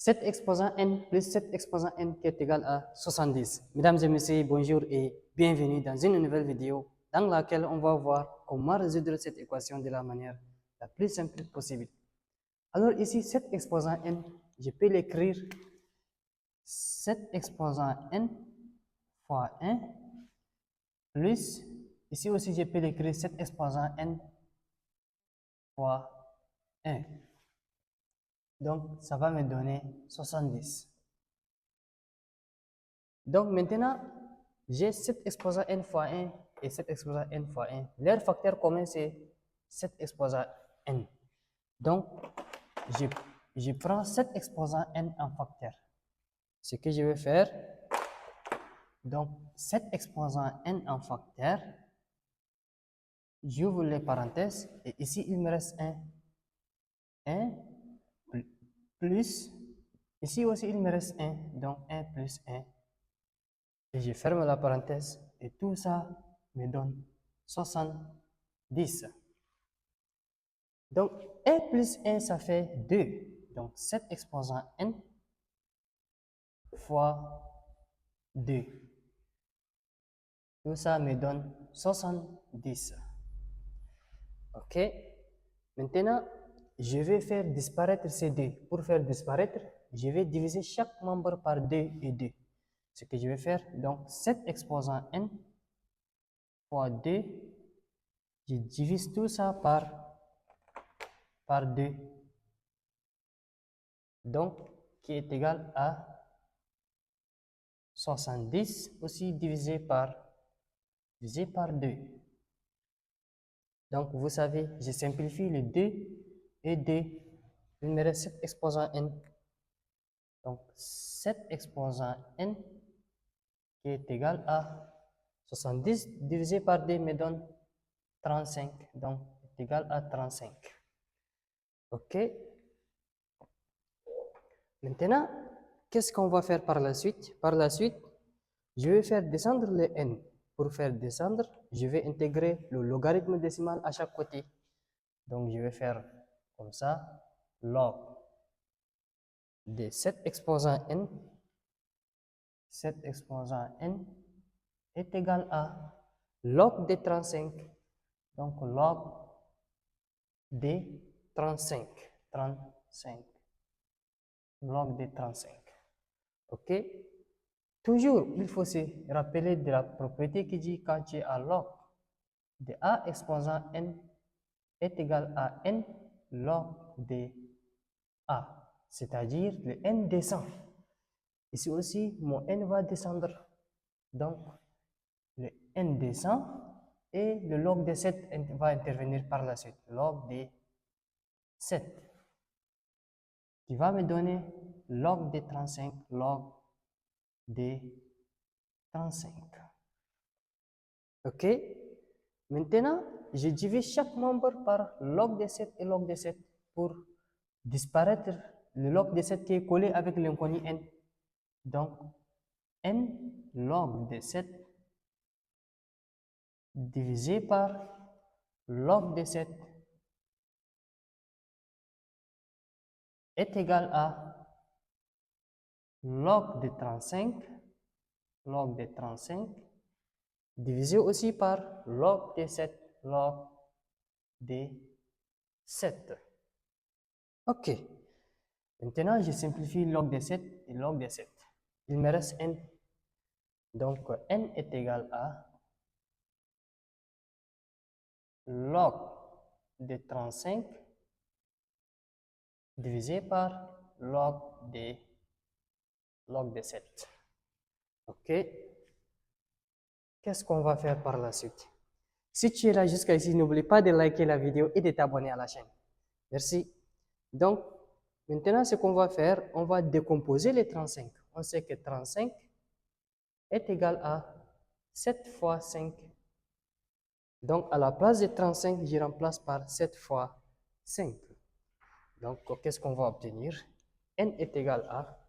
7 exposant n plus 7 exposant n qui est égal à 70. Mesdames et messieurs, bonjour et bienvenue dans une nouvelle vidéo dans laquelle on va voir comment résoudre cette équation de la manière la plus simple possible. Alors ici, 7 exposant n, je peux l'écrire 7 exposant n fois 1 plus, ici aussi je peux l'écrire 7 exposant n fois 1. Donc, ça va me donner 70. Donc, maintenant, j'ai 7 exposant n fois 1 et 7 exposant n fois 1. Leur facteur commun, c'est 7 exposant n. Donc, je prends 7 exposant n en facteur. Ce que je vais faire, donc 7 exposant n en facteur, j'ouvre les parenthèses et ici, il me reste 1. 1 plus, ici aussi, il me reste 1, donc 1 plus 1. Et je ferme la parenthèse et tout ça me donne 70. Donc, 1 plus 1, ça fait 2. Donc, 7 exposant n fois 2. Tout ça me donne 70. OK? Maintenant, je vais faire disparaître ces 2. Pour faire disparaître, je vais diviser chaque membre par 2 et 2. Ce que je vais faire, donc 7 exposant n fois 2, je divise tout ça par 2. Donc, qui est égal à 70 aussi divisé par 2. Donc, vous savez, je simplifie le 2 et 2. Il me reste 7 exposant n. Donc, 7 exposant n qui est égal à 70 divisé par 2 me donne 35. Donc, est égal à 35. OK? Maintenant, qu'est-ce qu'on va faire par la suite? Par la suite, je vais faire descendre le n. Pour faire descendre, je vais intégrer le logarithme décimal à chaque côté. Donc, je vais faire comme ça, log de 7 exposant n, 7 exposant n est égal à log de 35. Donc, log de 35. 35. Log de 35. OK? Toujours, il faut se rappeler de la propriété qui dit quand tu es à log de a exposant n est égal à n log de a, c'est-à-dire le n descend. Ici aussi, mon n va descendre. Donc, le n descend et le log de 7 va intervenir par la suite. Log de 7 qui va me donner log de 35, log de 35. OK? Maintenant, je divise chaque membre par log de 7 et log de 7 pour disparaître le log de 7 qui est collé avec l'inconnu n. Donc, n log de 7 divisé par log de 7 est égal à log de 35, log de 35, divisé aussi par log de 7, log de 7. OK. Maintenant, je simplifie log de 7 et log de 7. Il me reste n. Donc, n est égal à log de 35 divisé par log de 7. OK? Qu'est-ce qu'on va faire par la suite? Si tu es là jusqu'à ici, n'oublie pas de liker la vidéo et de t'abonner à la chaîne. Merci. Donc, maintenant, ce qu'on va faire, on va décomposer les 35. On sait que 35 est égal à 7 fois 5. Donc, à la place de 35, je remplace par 7 fois 5. Donc, qu'est-ce qu'on va obtenir? N est égal à,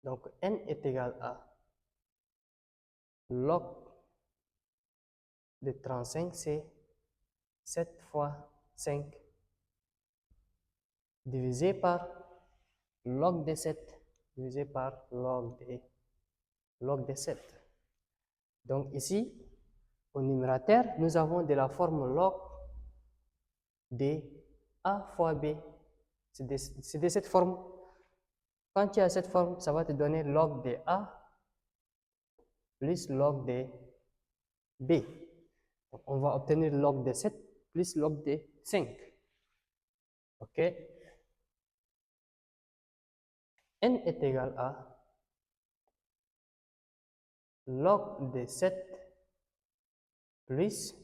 donc N est égal à log de 35, c'est 7 fois 5 divisé par log de 7 divisé par log de 7. Donc ici, au numérateur, nous avons de la forme log de A fois B. C'est de cette forme. Quand tu as cette forme, ça va te donner log de A plus log de B. Donc, on va obtenir log de 7 plus log de 5. OK? N est égal à log de 7 plus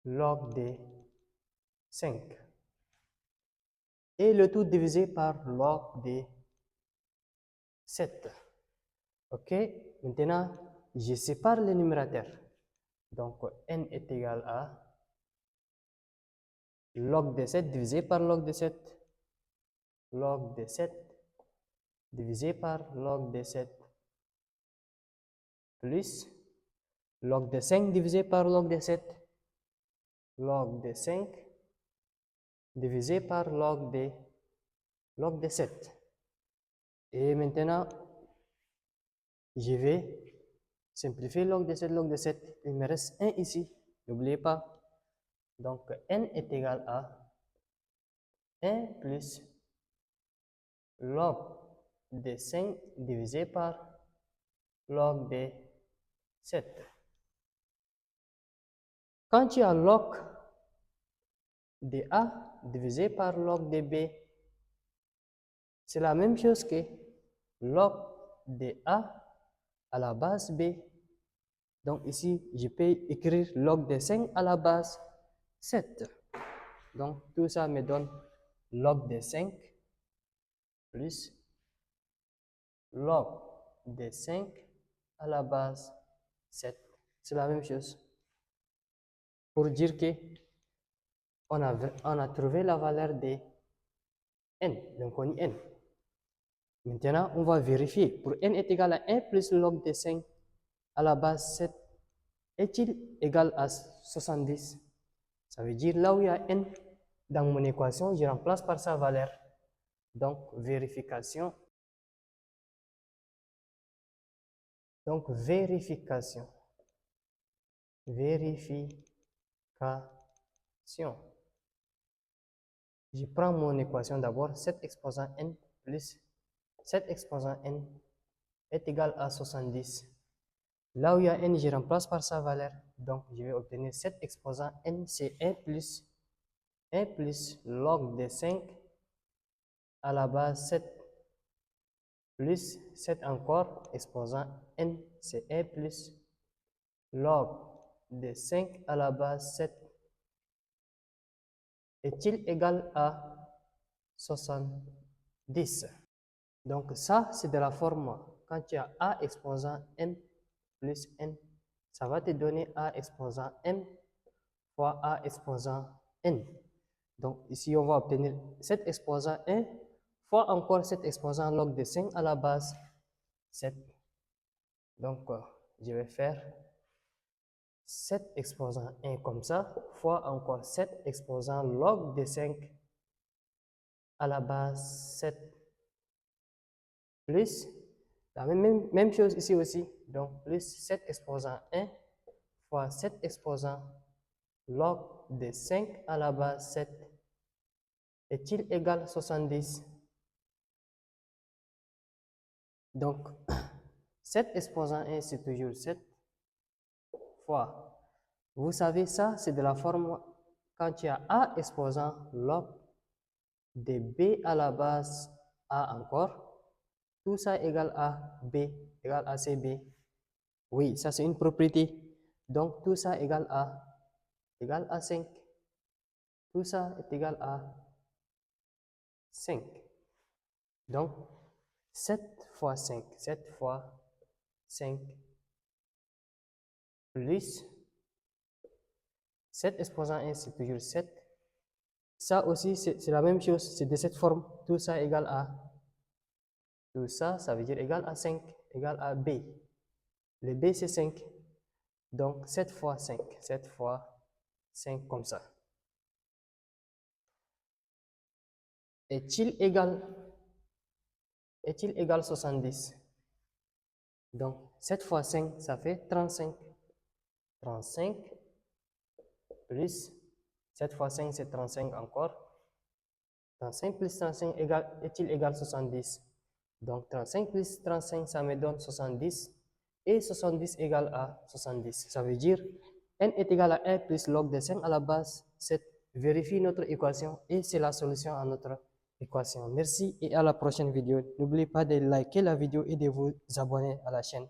log de 5. Et le tout divisé par log de 7. OK? Maintenant, je sépare les numérateurs. Donc, n est égal à log de 7 divisé par log de 7. Log de 7 divisé par log de 7 plus log de 5 divisé par log de 7. Log de 5 divisé par log de 7. Et maintenant, je vais simplifier log de 7, log de 7. Il me reste 1 ici. N'oubliez pas. Donc, n est égal à 1 plus log de 5 divisé par log de 7. Quand tu as log de A divisé par log de B, c'est la même chose que log de A à la base B. Donc ici, je peux écrire log de 5 à la base 7. Donc tout ça me donne log de 5 plus log de 5 à la base 7. C'est la même chose. Pour dire que on a trouvé la valeur de n, l'inconnu n. Maintenant, on va vérifier. Pour n est égal à 1 plus log de 5 à la base 7, est-il égal à 70? Ça veut dire là où il y a n dans mon équation, je remplace par sa valeur. Donc, vérification. Donc, vérification. Je prends mon équation d'abord, 7 exposant n plus 7 exposant n est égal à 70. Là où il y a n, je remplace par sa valeur. Donc, je vais obtenir 7 exposant n, c'est 1 plus log de 5 à la base 7 plus 7 encore exposant n, c'est 1 plus log de 5 à la base 7 est-il égal à 70? Donc ça, c'est de la forme. Quand tu as a exposant m plus n, ça va te donner a exposant m fois a exposant n. Donc ici, on va obtenir 7 exposant 1 fois encore 7 exposant log de 5 à la base 7. Donc, je vais faire 7 exposant 1 comme ça, fois encore 7 exposant log de 5 à la base 7, plus la même chose ici aussi, donc plus 7 exposant 1 fois 7 exposant log de 5 à la base 7 est-il égal à 70? Donc, 7 exposant 1, c'est toujours 7 fois. Vous savez, ça, c'est de la forme quand tu as A exposant log de B à la base A encore. Tout ça égale à B, égale à CB. Oui, ça, c'est une propriété. Donc, tout ça égale à 5. Tout ça est égal à 5. Donc, 7 fois 5, 7 fois 5 plus 7 exposant 1, c'est toujours 7. Ça aussi, c'est la même chose, c'est de cette forme. Tout ça égale à, tout ça, ça veut dire égal à 5, égal à B. Le B, c'est 5. Donc, 7 fois 5, 7 fois 5 comme ça. Est-il égal est-il égal à 70? Donc, 7 fois 5, ça fait 35. 35 plus 7 fois 5, c'est 35 encore. 35 plus 35 est-il égal à 70? Donc, 35 plus 35, ça me donne 70. Et 70 égale à 70. Ça veut dire n est égal à 1 plus log de 5 à la base 7. Vérifie notre équation et c'est la solution à notre équation. Merci et à la prochaine vidéo. N'oubliez pas de liker la vidéo et de vous abonner à la chaîne.